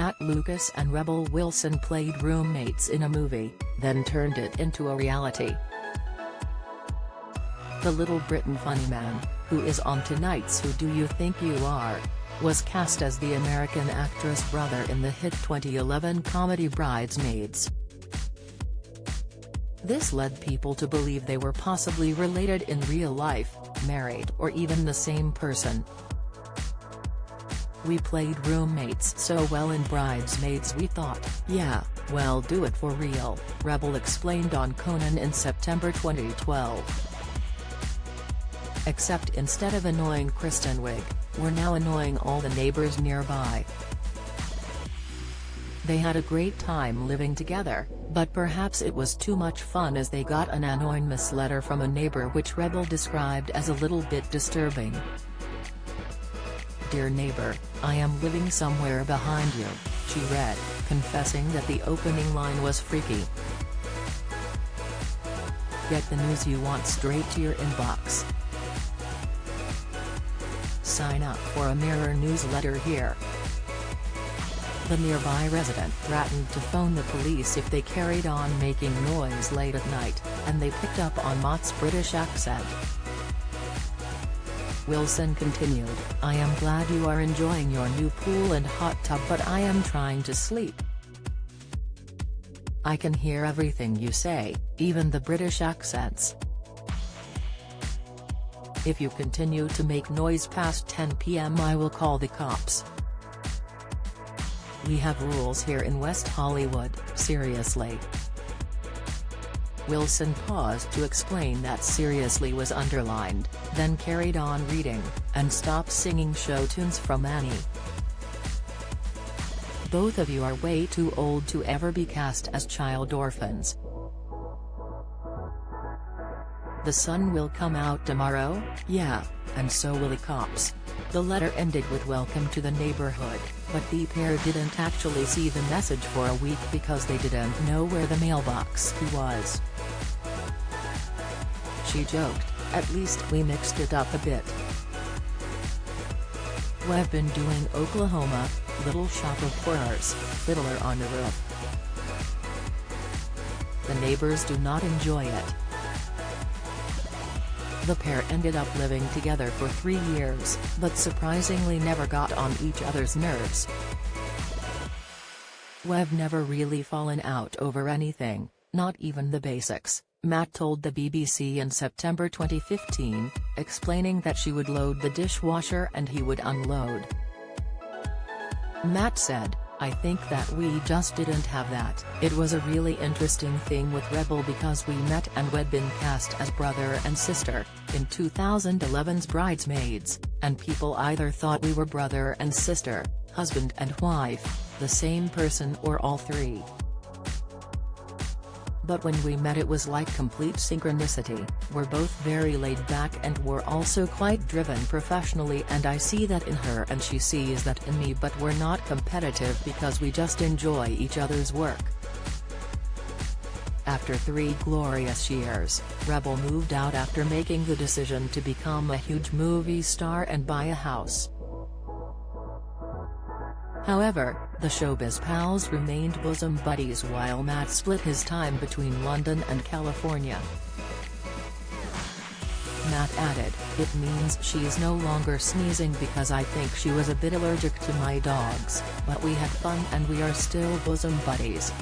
Matt Lucas and Rebel Wilson played roommates in a movie, then turned it into a reality. The Little Britain funny man, who is on tonight's Who Do You Think You Are?, was cast as the American actress' brother in the hit 2011 comedy Bridesmaids. This led people to believe they were possibly related in real life, married or even the same person. "We played roommates so well in Bridesmaids we thought, yeah, well do it for real," Rebel explained on Conan in September 2012. "Except instead of annoying Kristen Wiig, we're now annoying all the neighbors nearby. They had a great time living together, but perhaps it was too much fun as they got an anonymous letter from a neighbor which Rebel described as a little bit disturbing. Dear neighbor, I am living somewhere behind you," she read, confessing that the opening line was freaky. Get the news you want straight to your inbox. Sign up for a Mirror newsletter here. The nearby resident threatened to phone the police if they carried on making noise late at night, and they picked up on Matt's British accent. Wilson continued, "I am glad you are enjoying your new pool and hot tub, but I am trying to sleep. I can hear everything you say, even the British accents. If you continue to make noise past 10 p.m. I will call the cops. We have rules here in West Hollywood, seriously." Wilson paused to explain that "seriously" was underlined, then carried on reading, "and stop singing show tunes from Annie. Both of you are way too old to ever be cast as child orphans. The sun will come out tomorrow, yeah, and so will the cops." The letter ended with "Welcome to the neighborhood," but the pair didn't actually see the message for a week because they didn't know where the mailbox was. She joked, "At least we mixed it up a bit. We've been doing Oklahoma, Little Shop of Horrors, Fiddler on the Roof. The neighbors do not enjoy it." The pair ended up living together for 3 years, but surprisingly never got on each other's nerves. "We've never really fallen out over anything, not even the basics," Matt told the BBC in September 2015, explaining that she would load the dishwasher and he would unload. Matt said, "I think that we just didn't have that." It was a really interesting thing with Rebel because we met and we'd been cast as brother and sister, in 2011's Bridesmaids, and people either thought we were brother and sister, husband and wife, the same person or all three. But when we met it was like complete synchronicity. We're both very laid back and we're also quite driven professionally, and I see that in her and she sees that in me, but we're not competitive because we just enjoy each other's work." After 3 glorious years, Rebel moved out after making the decision to become a huge movie star and buy a house. However, the showbiz pals remained bosom buddies while Matt split his time between London and California. Matt added, "It means she's no longer sneezing because I think she was a bit allergic to my dogs, but we had fun and we are still bosom buddies."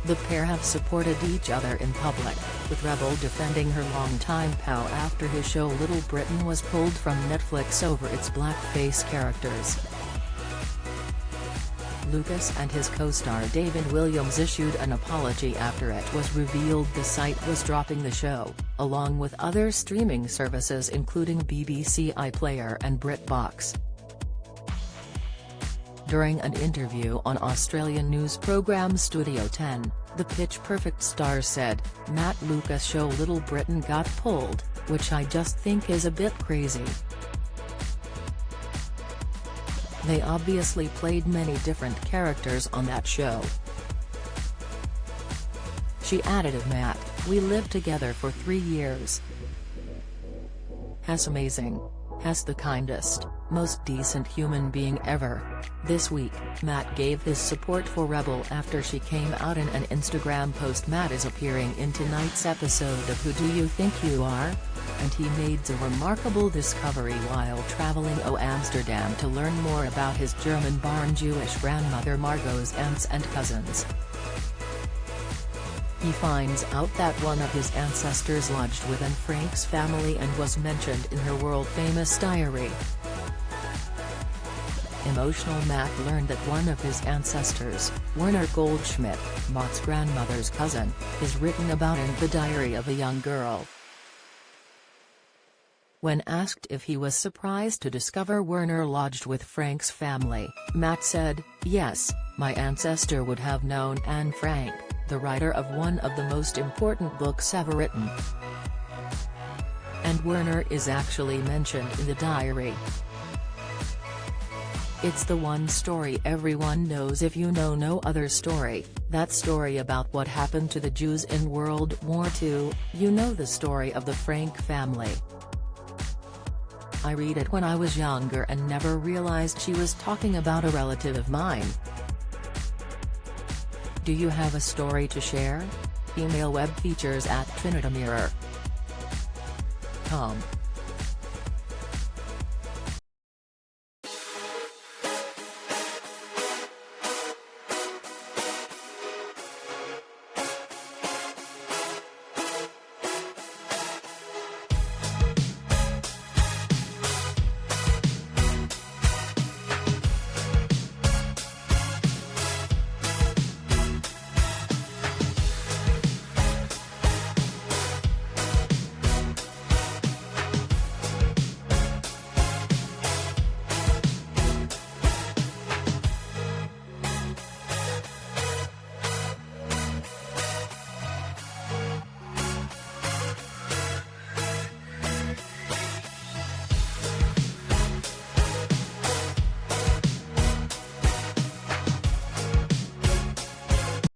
The pair have supported each other in public, with Rebel defending her longtime pal after his show Little Britain was pulled from Netflix over its blackface characters. Lucas and his co-star David Williams issued an apology after it was revealed the site was dropping the show, along with other streaming services including BBC iPlayer and BritBox. During an interview on Australian news programme Studio 10, the Pitch Perfect star said, "Matt Lucas' show Little Britain got pulled, which I just think is a bit crazy. They obviously played many different characters on that show." She added of Matt, "We lived together for 3 years. That's amazing. Has the kindest, most decent human being ever. This week, Matt gave his support for Rebel after she came out in an Instagram post. Matt is appearing in tonight's episode of Who Do You Think You Are? And he made a remarkable discovery while traveling to Amsterdam to learn more about his German-born Jewish grandmother Margot's aunts and cousins. He finds out that one of his ancestors lodged within Frank's family and was mentioned in her world-famous diary. Emotional Matt learned that one of his ancestors, Werner Goldschmidt, Matt's grandmother's cousin, is written about in the diary of a young girl. When asked if he was surprised to discover Werner lodged with Frank's family, Matt said, "Yes, my ancestor would have known Anne Frank, the writer of one of the most important books ever written. And Werner is actually mentioned in the diary. It's the one story everyone knows if you know no other story, that story about what happened to the Jews in World War II, you know the story of the Frank family. I read it when I was younger and never realized she was talking about a relative of mine. Do you have a story to share? Email webfeatures@trinitymirror.com.